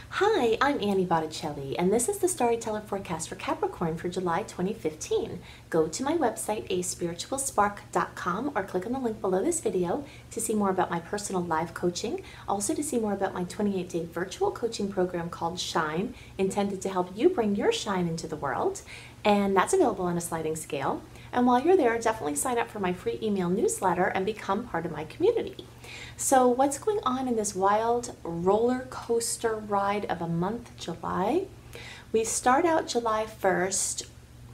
Hi, I'm Annie Botticelli, and this is the Storyteller Forecast for Capricorn for July 2015. Go to my website, aspiritualspark.com, or click on the link below this video to see more about my personal live coaching, also to see more about my 28-day virtual coaching program called Shine, intended to help you bring your shine into the world, and that's available on a sliding scale. And while you're there, definitely sign up for my free email newsletter and become part of my community. So what's going on in this wild roller coaster ride of a month, July? We start out July 1st,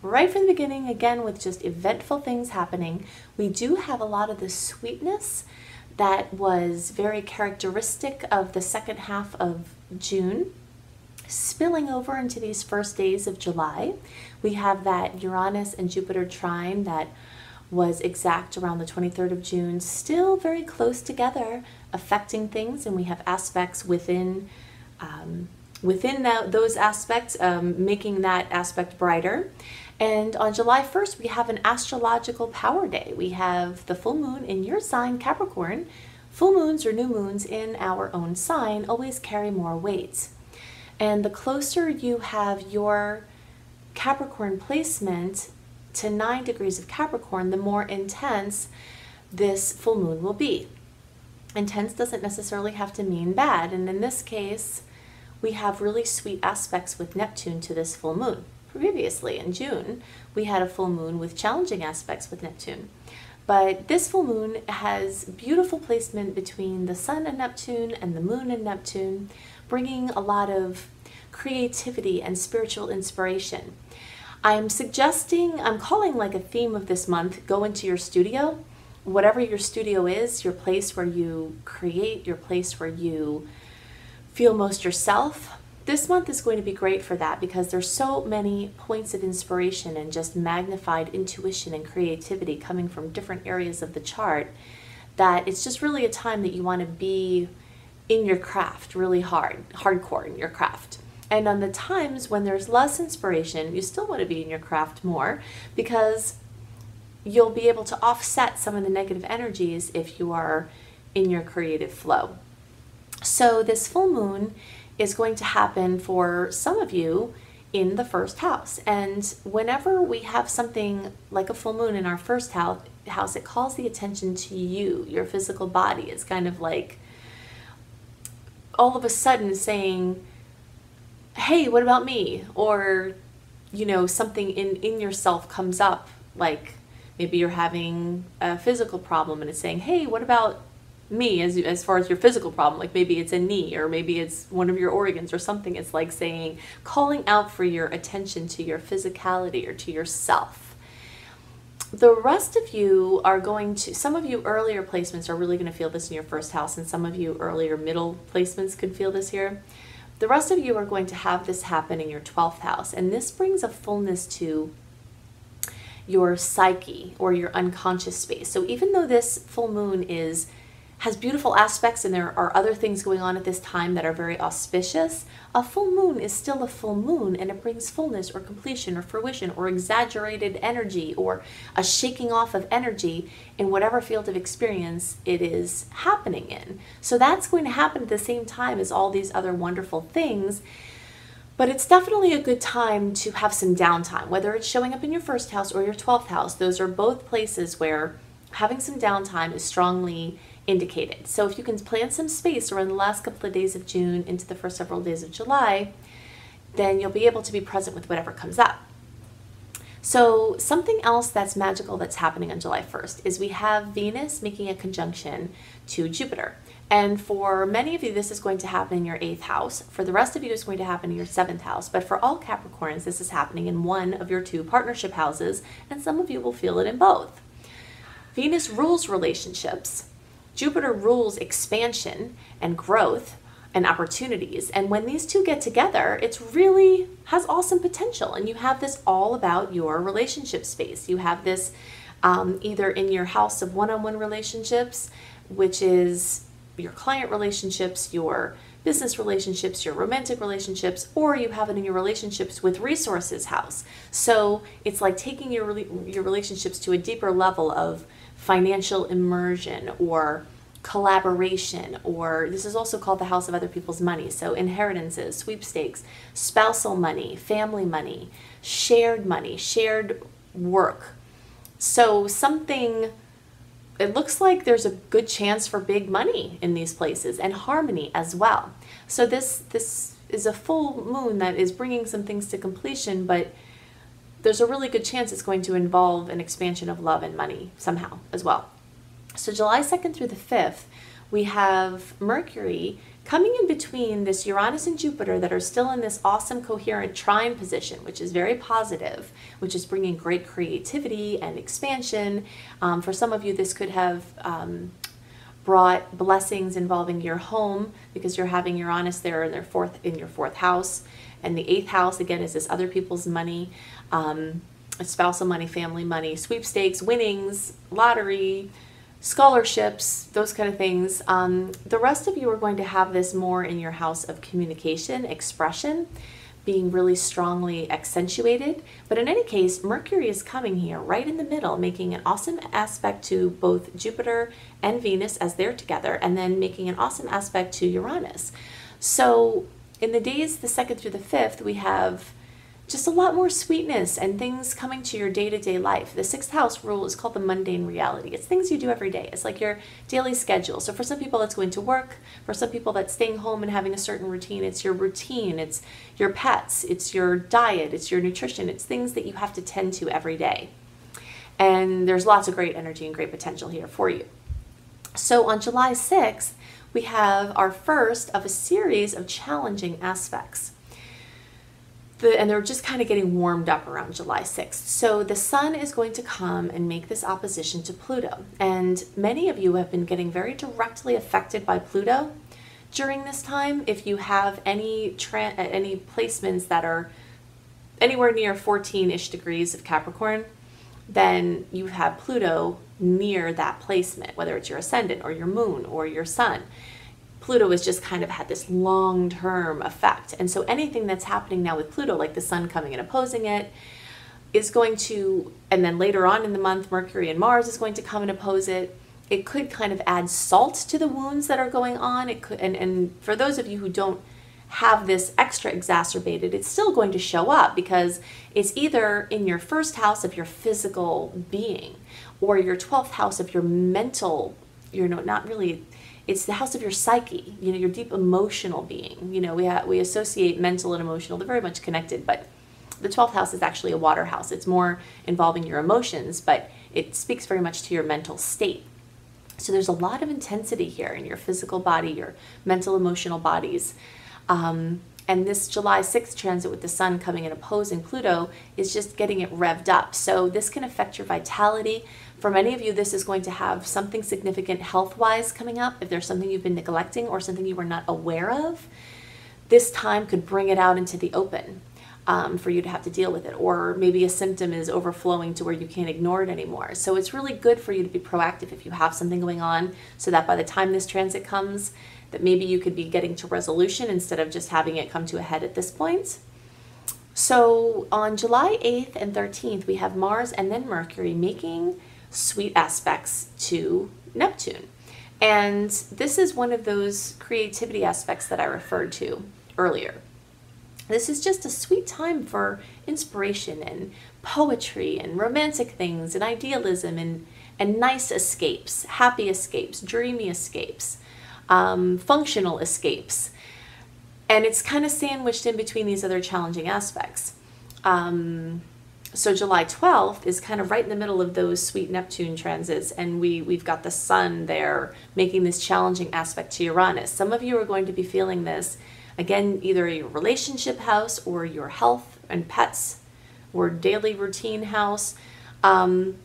right from the beginning, again, with just eventful things happening. We do have a lot of the sweetness that was very characteristic of the second half of June spilling over into these first days of July. We have that Uranus and Jupiter trine that was exact around the 23rd of June, still very close together, affecting things, and we have aspects within those aspects, making that aspect brighter. And on July 1st, we have an astrological power day. We have the full moon in your sign, Capricorn. Full moons or new moons in our own sign always carry more weight. And the closer you have your Capricorn placement to 9 degrees of Capricorn, the more intense this full moon will be. Intense doesn't necessarily have to mean bad, and in this case, we have really sweet aspects with Neptune to this full moon. Previously, in June, we had a full moon with challenging aspects with Neptune. But this full moon has beautiful placement between the Sun and Neptune and the Moon and Neptune, bringing a lot of creativity and spiritual inspiration. I'm calling like a theme of this month, go into your studio. Whatever your studio is, your place where you create, your place where you feel most yourself. This month is going to be great for that because there's so many points of inspiration and just magnified intuition and creativity coming from different areas of the chart that it's just really a time that you want to be in your craft really hardcore in your craft. And on the times when there's less inspiration, you still want to be in your craft more because you'll be able to offset some of the negative energies if you are in your creative flow. So this full moon is going to happen for some of you in the first house. And whenever we have something like a full moon in our first house, it calls the attention to you, your physical body. It's kind of like all of a sudden saying, hey, what about me? Or, you know, something in yourself comes up, like maybe you're having a physical problem and it's saying, hey, what about me as far as your physical problem? Like maybe it's a knee or maybe it's one of your organs or something. It's like saying, calling out for your attention to your physicality or to yourself. The rest of you are some of you earlier placements are really going to feel this in your first house, and some of you earlier middle placements could feel this here. The rest of you are going to have this happen in your 12th house, and this brings a fullness to your psyche or your unconscious space. So even though this full moon has beautiful aspects and there are other things going on at this time that are very auspicious, a full moon is still a full moon, and it brings fullness or completion or fruition or exaggerated energy or a shaking off of energy in whatever field of experience it is happening in. So that's going to happen at the same time as all these other wonderful things. But it's definitely a good time to have some downtime, whether it's showing up in your first house or your 12th house. Those are both places where having some downtime is strongly indicated. So if you can plan some space around the last couple of days of June into the first several days of July, then you'll be able to be present with whatever comes up. So something else that's magical that's happening on July 1st is we have Venus making a conjunction to Jupiter. And for many of you, this is going to happen in your 8th house. For the rest of you, it's going to happen in your 7th house. But for all Capricorns, this is happening in one of your 2 partnership houses, and some of you will feel it in both. Venus rules relationships. Jupiter rules expansion and growth and opportunities. And when these two get together, it really has awesome potential. And you have this all about your relationship space. You have this either in your house of one-on-one relationships, which is your client relationships, your business relationships, your romantic relationships, or you have it in your relationships with resources house. So it's like taking your relationships to a deeper level of financial immersion or collaboration, or this is also called the house of other people's money. So inheritances, sweepstakes, spousal money, family money, shared work. So something, it looks like there's a good chance for big money in these places, and harmony as well. So this is a full moon that is bringing some things to completion, but there's a really good chance it's going to involve an expansion of love and money somehow as well. So July 2nd through the 5th, we have Mercury coming in between this Uranus and Jupiter that are still in this awesome coherent trine position, which is very positive, which is bringing great creativity and expansion. For some of you, this could have brought blessings involving your home, because you're having Uranus there in your fourth house. And the 8th house, again, is this other people's money, spousal money, family money, sweepstakes, winnings, lottery, scholarships, those kind of things. The rest of you are going to have this more in your house of communication, expression, being really strongly accentuated. But in any case, Mercury is coming here right in the middle, making an awesome aspect to both Jupiter and Venus as they're together, and then making an awesome aspect to Uranus. So in the days the 2nd through the 5th, we have just a lot more sweetness and things coming to your day-to-day life. The 6th house rule is called the mundane reality. It's things you do every day. It's like your daily schedule. So for some people, that's going to work. For some people, that's staying home and having a certain routine. It's your routine. It's your pets. It's your diet. It's your nutrition. It's things that you have to tend to every day. And there's lots of great energy and great potential here for you. So on July 6th, we have our first of a series of challenging aspects. And they're just kind of getting warmed up around July 6th. So the sun is going to come and make this opposition to Pluto. And many of you have been getting very directly affected by Pluto during this time. If you have any placements that are anywhere near 14-ish degrees of Capricorn, then you have Pluto near that placement, whether it's your ascendant or your moon or your sun. Pluto has just kind of had this long-term effect. And so anything that's happening now with Pluto, like the sun coming and opposing it, is going to, and then later on in the month, Mercury and Mars is going to come and oppose it. It could kind of add salt to the wounds that are going on. It could, and for those of you who don't have this extra exacerbated, it's still going to show up, because it's either in your 1st house of your physical being, or your 12th house of your mental, not really, it's the house of your psyche, your deep emotional being. We associate mental and emotional, they're very much connected, but the 12th house is actually a water house. It's more involving your emotions, but it speaks very much to your mental state. So there's a lot of intensity here in your physical body, your mental, emotional bodies. And this July 6th transit with the sun coming and opposing Pluto is just getting it revved up. So this can affect your vitality. For many of you, this is going to have something significant health-wise coming up. If there's something you've been neglecting or something you were not aware of, this time could bring it out into the open for you to have to deal with it. Or maybe a symptom is overflowing to where you can't ignore it anymore. So it's really good for you to be proactive if you have something going on, so that by the time this transit comes, that maybe you could be getting to resolution instead of just having it come to a head at this point. So on July 8th and 13th, we have Mars and then Mercury making sweet aspects to Neptune. And this is one of those creativity aspects that I referred to earlier. This is just a sweet time for inspiration and poetry and romantic things and idealism and nice escapes, happy escapes, dreamy escapes, functional escapes. And it's kind of sandwiched in between these other challenging aspects. So July 12th is kind of right in the middle of those sweet Neptune transits, and we've got the sun there making this challenging aspect to Uranus. Some of you are going to be feeling this, again, either your relationship house or your health and pets or daily routine house. And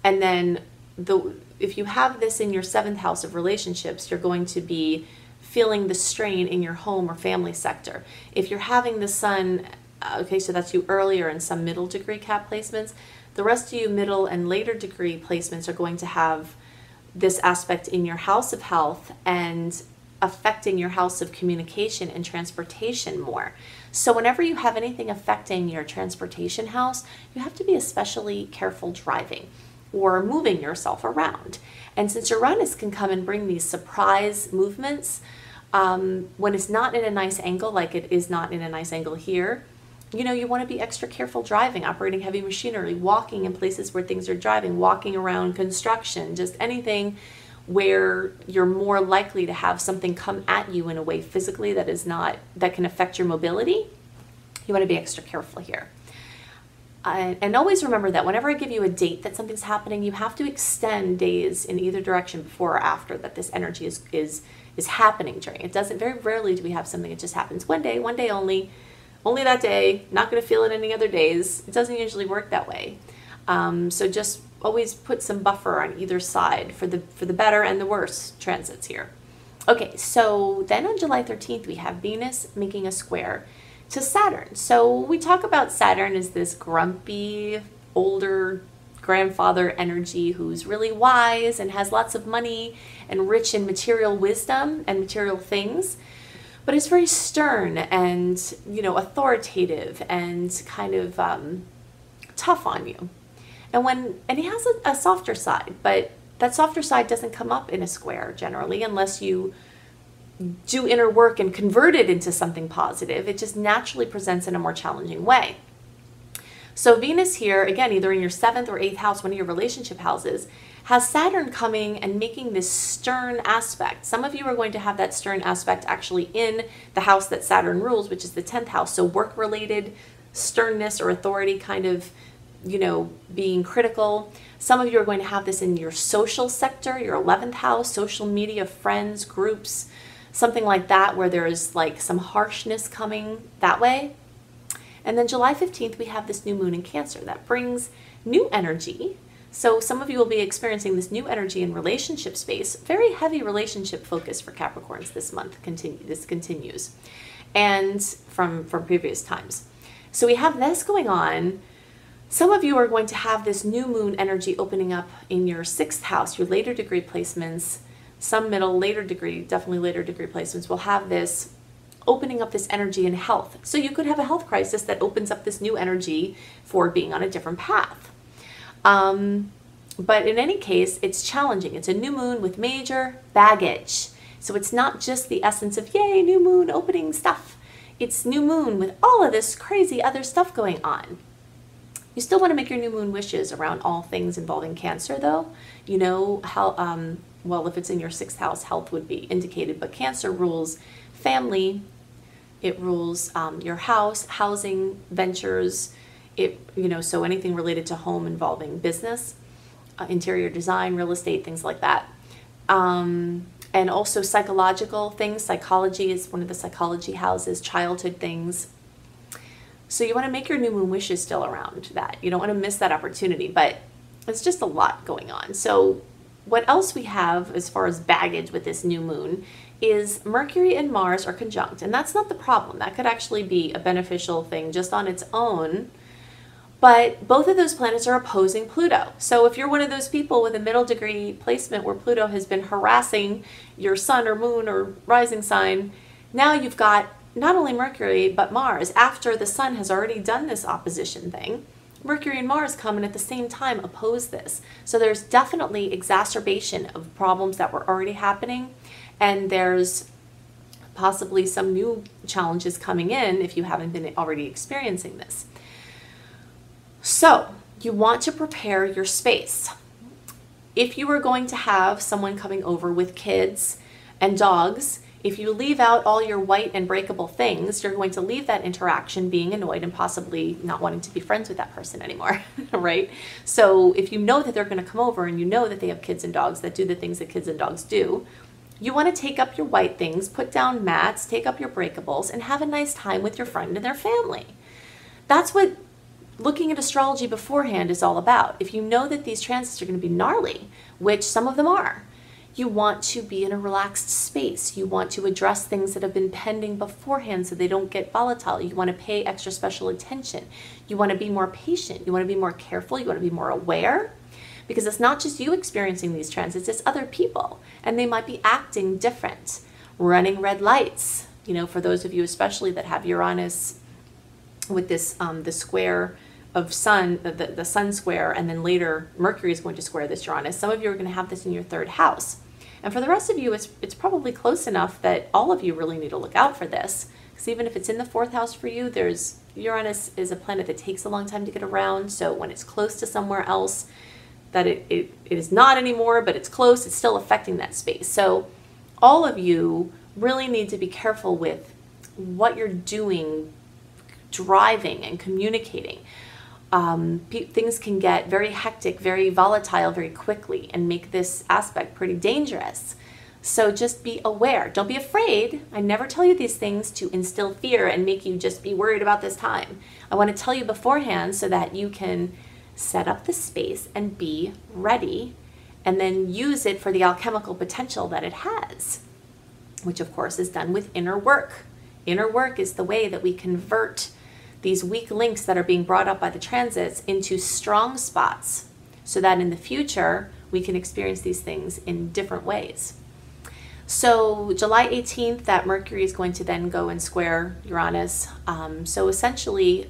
then if you have this in your 7th house of relationships, you're going to be feeling the strain in your home or family sector. If you're having the sun, okay, so that's you earlier in some middle degree Cap placements, the rest of you middle and later degree placements are going to have this aspect in your house of health and affecting your house of communication and transportation more. So whenever you have anything affecting your transportation house, you have to be especially careful driving. or moving yourself around. And since Uranus can come and bring these surprise movements, when it's not in a nice angle, like it is not in a nice angle here, you know, you want to be extra careful driving, operating heavy machinery, walking in places where things are driving, walking around construction, just anything where you're more likely to have something come at you in a way physically that can affect your mobility. You want to be extra careful here. And always remember that whenever I give you a date that something's happening, you have to extend days in either direction before or after that this energy is happening during. It doesn't, very rarely do we have something that just happens one day only that day, not going to feel it any other days. It doesn't usually work that way. So just always put some buffer on either side for the better and the worse transits here. Okay, so then on July 13th, we have Venus making a square to Saturn. So we talk about Saturn as this grumpy, older grandfather energy who's really wise and has lots of money and rich in material wisdom and material things. But it's very stern and, you know, authoritative and kind of tough on you. And he has a softer side, but that softer side doesn't come up in a square generally unless you do inner work and convert it into something positive. It just naturally presents in a more challenging way. So Venus here, again, either in your 7th or 8th house, one of your relationship houses, has Saturn coming and making this stern aspect. Some of you are going to have that stern aspect actually in the house that Saturn rules, which is the 10th house. So work-related sternness or authority kind of, you know, being critical. Some of you are going to have this in your social sector, your 11th house, social media, friends, groups, something like that, where there is like some harshness coming that way. And then July 15th, we have this new moon in Cancer that brings new energy. So some of you will be experiencing this new energy in relationship space. Very heavy relationship focus for Capricorns this month. This continues, and from previous times. So we have this going on. Some of you are going to have this new moon energy opening up in your 6th house, your later degree placements. Some middle, later degree, definitely later degree placements will have this opening up this energy in health. So you could have a health crisis that opens up this new energy for being on a different path. But in any case, it's challenging. It's a new moon with major baggage. So it's not just the essence of, yay, new moon opening stuff. It's new moon with all of this crazy other stuff going on. You still want to make your new moon wishes around all things involving Cancer, though. You know how, well, if it's in your 6th house, health would be indicated, but Cancer rules family. It rules your house, housing, ventures. So anything related to home involving business, interior design, real estate, things like that. And also psychological things. Psychology is one of the psychology houses, childhood things. So you want to make your new moon wishes still around that. You don't want to miss that opportunity, but it's just a lot going on. So what else we have as far as baggage with this new moon is Mercury and Mars are conjunct. And that's not the problem. That could actually be a beneficial thing just on its own. But both of those planets are opposing Pluto. So if you're one of those people with a middle degree placement where Pluto has been harassing your sun or moon or rising sign, now you've got not only Mercury, but Mars. After the sun has already done this opposition thing, Mercury and Mars come and at the same time oppose this. So there's definitely exacerbation of problems that were already happening. And there's possibly some new challenges coming in if you haven't been already experiencing this. So you want to prepare your space. If you are going to have someone coming over with kids and dogs, if you leave out all your white and breakable things, you're going to leave that interaction being annoyed and possibly not wanting to be friends with that person anymore, right? So if you know that they're going to come over and you know that they have kids and dogs that do the things that kids and dogs do, you want to take up your white things, put down mats, take up your breakables, and have a nice time with your friend and their family. That's what looking at astrology beforehand is all about. If you know that these transits are going to be gnarly, which some of them are, you want to be in a relaxed space. You want to address things that have been pending beforehand so they don't get volatile. You want to pay extra special attention. You want to be more patient. You want to be more careful. You want to be more aware, because it's not just you experiencing these transits, it's other people, and they might be acting different, running red lights. You know, for those of you especially that have Uranus with this the square the sun square, and then later Mercury is going to square this Uranus. Some of you are going to have this in your third house. And for the rest of you, it's probably close enough that all of you really need to look out for this. Because even if it's in the fourth house for you, Uranus is a planet that takes a long time to get around. So when it's close to somewhere else that it is not anymore, but it's close, it's still affecting that space. So all of you really need to be careful with what you're doing, driving and communicating. Things can get very hectic, very volatile very quickly, and make this aspect pretty dangerous. So just be aware. Don't be afraid. I never tell you these things to instill fear and make you just be worried about this time. I want to tell you beforehand so that you can set up the space and be ready, and then use it for the alchemical potential that it has, which of course is done with inner work. Inner work is the way that we convert these weak links that are being brought up by the transits into strong spots, so that in the future we can experience these things in different ways. So July 18th, that Mercury is going to then go and square Uranus. So essentially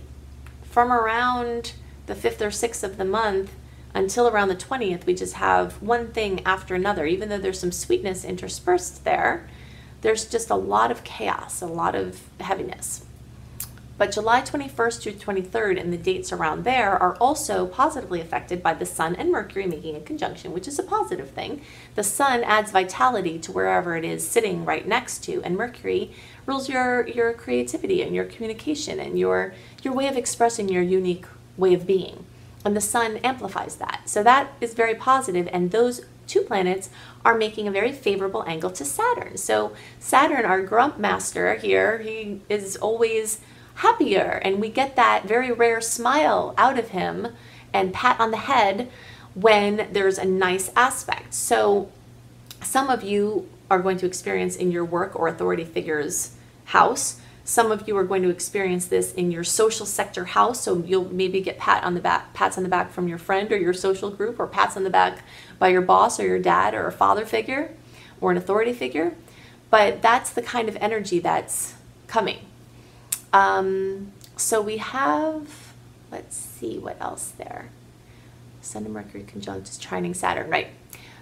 from around the 5th or 6th of the month until around the 20th, we just have one thing after another. Even though there's some sweetness interspersed there, there's just a lot of chaos, a lot of heaviness. But July 21st through 23rd and the dates around there are also positively affected by the Sun and Mercury making a conjunction, which is a positive thing. The Sun adds vitality to wherever it is sitting right next to, and Mercury rules your creativity and your communication and your way of expressing your unique way of being. And the Sun amplifies that. So that is very positive, and those two planets are making a very favorable angle to Saturn. So Saturn, our grump master here, he is always happier, and we get that very rare smile out of him and pat on the head when there's a nice aspect. So some of you are going to experience in your work or authority figure's house. Some of you are going to experience this in your social sector house, so you'll maybe get pats on the back from your friend or your social group, or pats on the back by your boss or your dad or a father figure or an authority figure. But that's the kind of energy that's coming. So we have, let's see what else there. Sun and Mercury conjunct is trining Saturn, right?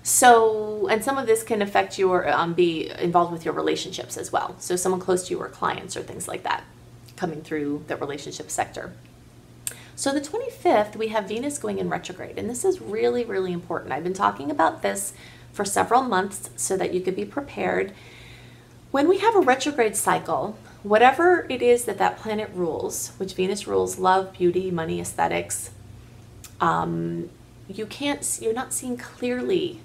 So, and some of this can affect your, be involved with your relationships as well. So someone close to you or clients or things like that coming through the relationship sector. So the 25th, we have Venus going in retrograde, and this is really, really important. I've been talking about this for several months so that you could be prepared. When we have a retrograde cycle, whatever it is that planet rules, which Venus rules love, beauty, money, aesthetics, you're not seeing clearly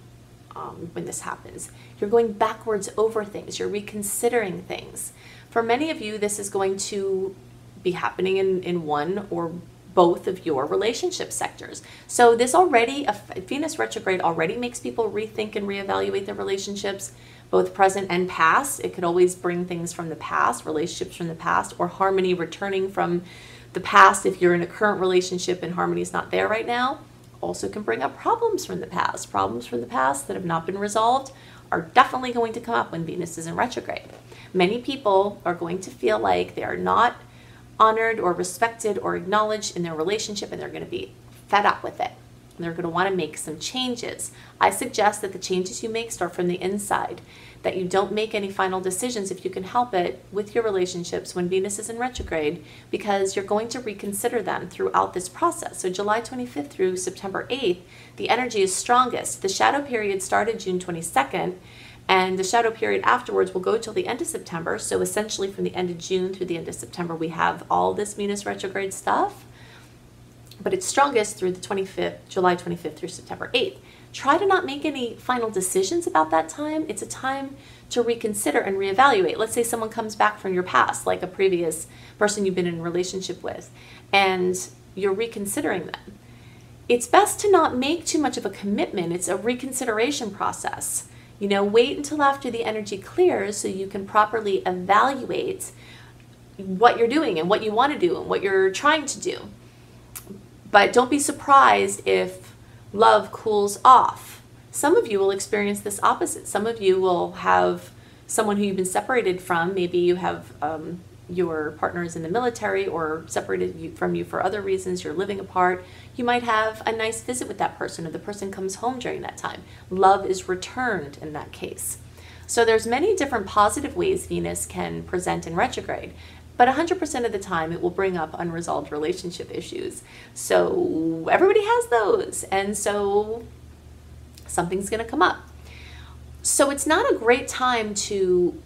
when this happens. You're going backwards over things. You're reconsidering things. For many of you, this is going to be happening in one or both of your relationship sectors. So this already, Venus retrograde already makes people rethink and reevaluate their relationships, both present and past. It could always bring things from the past, relationships from the past, or harmony returning from the past if you're in a current relationship and harmony is not there right now. Also can bring up problems from the past. Problems from the past that have not been resolved are definitely going to come up when Venus is in retrograde. Many people are going to feel like they are not honored or respected or acknowledged in their relationship, and they're going to be fed up with it. And they're going to want to make some changes. I suggest that the changes you make start from the inside, that you don't make any final decisions if you can help it with your relationships when Venus is in retrograde, because you're going to reconsider them throughout this process. So July 25th through September 8th, the energy is strongest. The shadow period started June 22nd, and the shadow period afterwards will go till the end of September. So essentially from the end of June through the end of September, we have all this Venus retrograde stuff. But it's strongest through the 25th, July 25th through September 8th. Try to not make any final decisions about that time. It's a time to reconsider and reevaluate. Let's say someone comes back from your past, like a previous person you've been in a relationship with, and you're reconsidering them. It's best to not make too much of a commitment. It's a reconsideration process. You know, wait until after the energy clears so you can properly evaluate what you're doing and what you want to do and what you're trying to do. But don't be surprised if love cools off. Some of you will experience this opposite. Some of you will have someone who you've been separated from. Maybe you have your partner is in the military or separated from you for other reasons, you're living apart, you might have a nice visit with that person, or the person comes home during that time. Love is returned in that case. So there's many different positive ways Venus can present in retrograde, but 100% of the time it will bring up unresolved relationship issues. So everybody has those, and so something's going to come up. So it's not a great time to,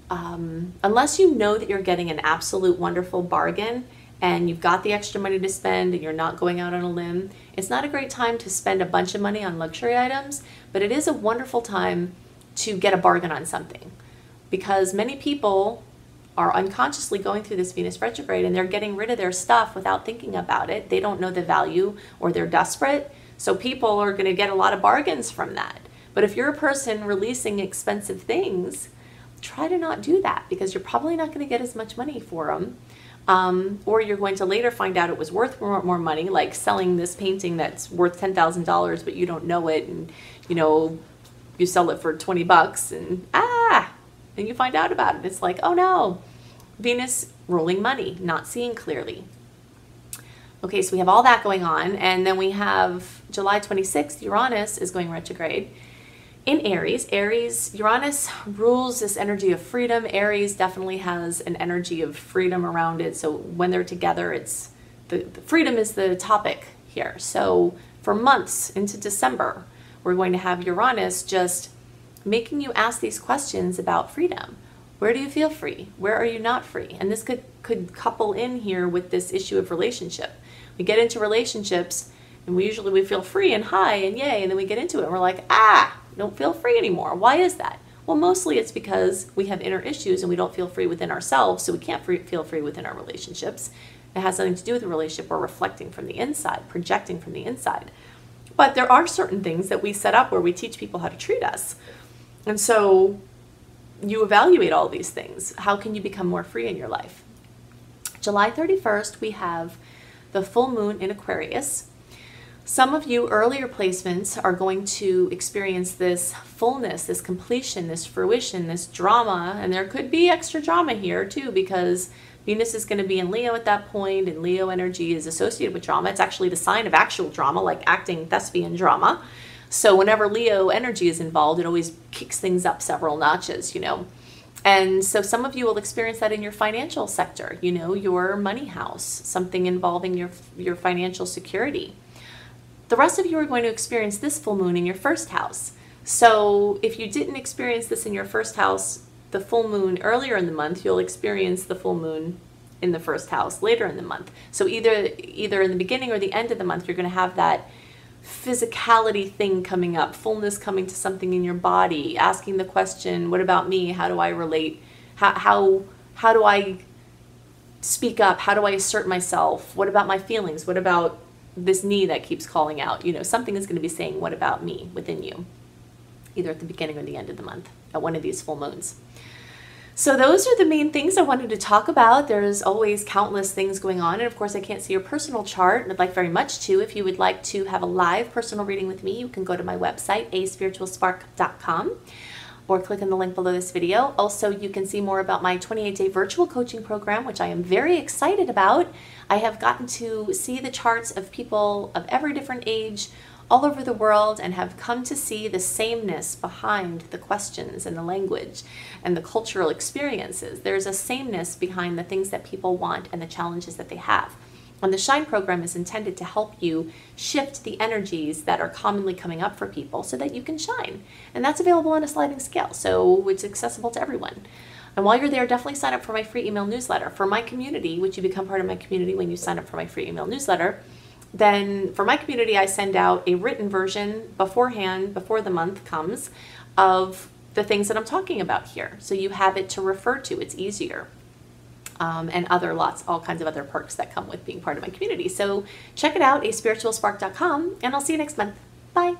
unless you know that you're getting an absolute wonderful bargain and you've got the extra money to spend and you're not going out on a limb, it's not a great time to spend a bunch of money on luxury items, but it is a wonderful time to get a bargain on something, because many people are unconsciously going through this Venus retrograde and they're getting rid of their stuff without thinking about it. They don't know the value, or they're desperate. So people are going to get a lot of bargains from that. But if you're a person releasing expensive things, try to not do that, because you're probably not going to get as much money for them. Or you're going to later find out it was worth more money, like selling this painting that's worth $10,000, but you don't know it, and you sell it for 20 bucks and you find out about it. It's like, oh no, Venus ruling money, not seeing clearly. Okay, so we have all that going on, and then we have July 26th, Uranus is going retrograde in Aries. Uranus rules this energy of freedom. Aries definitely has an energy of freedom around it. So when they're together, it's the freedom is the topic here. So for months into December, we're going to have Uranus just making you ask these questions about freedom. Where do you feel free? Where are you not free? And this could couple in here with this issue of relationship. We get into relationships and we feel free and high and yay, and then we get into it and we're like, don't feel free anymore. Why is that? Well, mostly it's because we have inner issues and we don't feel free within ourselves, so we can't feel free within our relationships. It has nothing to do with the relationship. We're reflecting from the inside, projecting from the inside. But there are certain things that we set up where we teach people how to treat us. And so you evaluate all these things. How can you become more free in your life? July 31st, we have the full moon in Aquarius. Some of you earlier placements are going to experience this fullness, this completion, this fruition, this drama, and there could be extra drama here too, because Venus is going to be in Leo at that point, and Leo energy is associated with drama. It's actually the sign of actual drama, like acting thespian drama. So whenever Leo energy is involved, it always kicks things up several notches, And so some of you will experience that in your financial sector, your money house, something involving your financial security. The rest of you are going to experience this full moon in your first house. So if you didn't experience this in your first house, the full moon earlier in the month, you'll experience the full moon in the first house later in the month. So either in the beginning or the end of the month, you're going to have that physicality thing coming up, fullness coming to something in your body, asking the question, what about me? How do I relate? How do I speak up? How do I assert myself? What about my feelings? What about this knee that keeps calling out? Something is going to be saying, what about me, within you, either at the beginning or the end of the month, at one of these full moons. So those are the main things I wanted to talk about. There's always countless things going on. And of course, I can't see your personal chart, and I'd like very much to. If you would like to have a live personal reading with me, you can go to my website, aspiritualspark.com, or click on the link below this video. Also, you can see more about my 28-day virtual coaching program, which I am very excited about. I have gotten to see the charts of people of every different age all over the world and have come to see the sameness behind the questions and the language and the cultural experiences. There's a sameness behind the things that people want and the challenges that they have. And the Shine program is intended to help you shift the energies that are commonly coming up for people so that you can shine. And that's available on a sliding scale, so it's accessible to everyone. And while you're there, definitely sign up for my free email newsletter. For my community, which you become part of my community when you sign up for my free email newsletter, then for my community, I send out a written version beforehand, before the month comes, of the things that I'm talking about here. So you have it to refer to. It's easier. And all kinds of other perks that come with being part of my community. So check it out, aspiritualspark.com, and I'll see you next month. Bye.